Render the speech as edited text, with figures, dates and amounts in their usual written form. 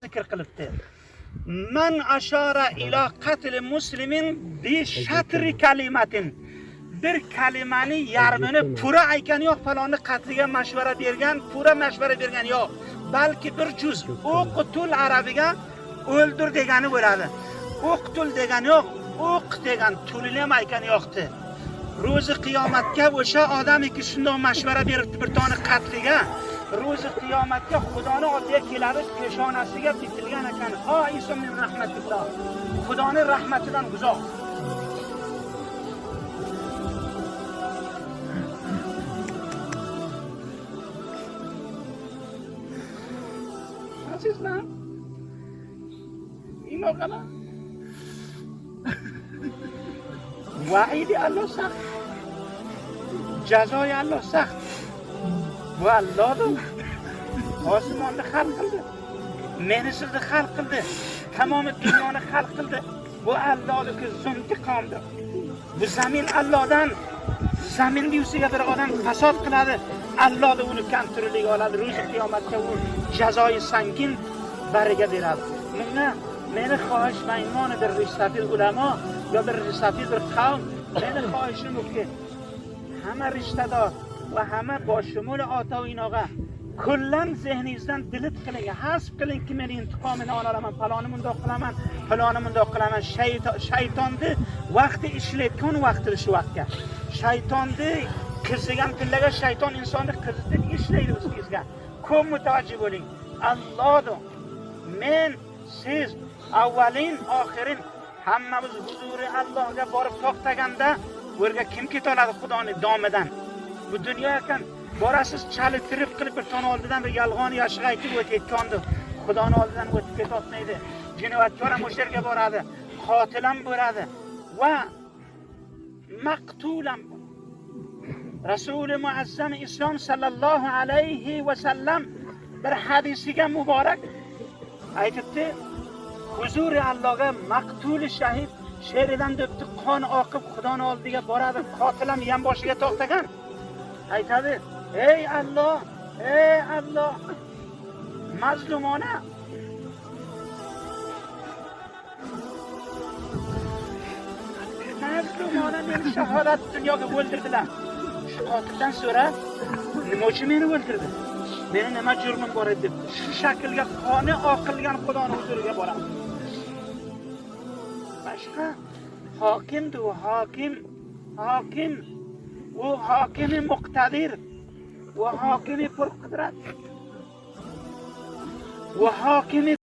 zikr qilibdi. Man ashara ila qatl muslimin bi shatri kalimatin. Bir kalimani yarmini pura aytgani yo'q, falonni qatliga mashvara bergan, pura mashvara bergan yo'q. Balki bir juz o'qitul arabiga o'ldir degani bo'ladi. O'qitul degani yo'q, o'q degan tulini ham aytgani yo'qdi. Ro'zi qiyomatga o'sha odamiki shunday mashvara beribdi bir toni qatliga. Ro'zi qiyomatga Xudoning oldiga keladi, peshonasiga bitilgan ekan. Ha isom min rahmatilloh. Xudoning rahmatidan uzoq. Azizlar, inoqala. Vaidi Alloh saxt. Jazoy Alloh saxt. Bu Allohdir. Osmonni xalq qildi. Meni sizni xalq qildi. Tamom dunyoni xalq qildi. Bu Allohning intiqomidir. Bu zamin Allohdan. Zaminning yuziga bir odam fasod qiladi. Alloh da uni kontroliga oladi. Ro'zi qiyomatda u jazoyi sangin bariga beradi. Meni xohish maymonidir risafil ulamo yo bir risafil bir qavm. Meni xohishim o'ki hamma rishtador va hamma boshimul ota va inoga kullan zehningizdan dilit qiling, hasb qilingki men intiqomini olaman, faloni mundoq qilaman, faloni mundoq qilaman. Shaytonni vaqti ishlayotgan vaqtida shu vaqtga. Shaytonni qizigan kunlarga shayton insonni qizitib ishlaydi o'zingizga. Ko'p mutavajjih bo'ling. Allohdir. Men, siz avvalin, oxirin hammamiz huzuri Allohga borib to'xtaganda o'rga kim keta oladi Xudoning domidan? Bu dunyo ekan, borasiz chalitirib qilib bir ton oldidan bir yolg'on yashiq aytib o'tayotgandir. Xudoning oldidan o'tib ketolmaydi. Jinoyatkor ham o'sha yerga boradi, qotil ham bo'ladi va maqtulam. Rasuli muazzam Islom sallallohu alayhi va sallam bir hadisiga muborak aytibdi, huzuri Allohga maqtuli shahid sheridan debdi qon oqib Xudoning oldiga boradi, qotil ham yan boshiga to'xtagan. Aytadi, ey Alloh, mazlumona meni shahodat dunyoga o'ldirdilar. Shu qotildan so'ra, nima uchun meni o'ldirdi? Meni nima jurmim bor edi deb shu shaklga qoni oqilgan Xudoning huzuriga boradi. Boshqa hokimdir, hokim. U hokimi muqtadir va hokimi pur qudrat va hokimi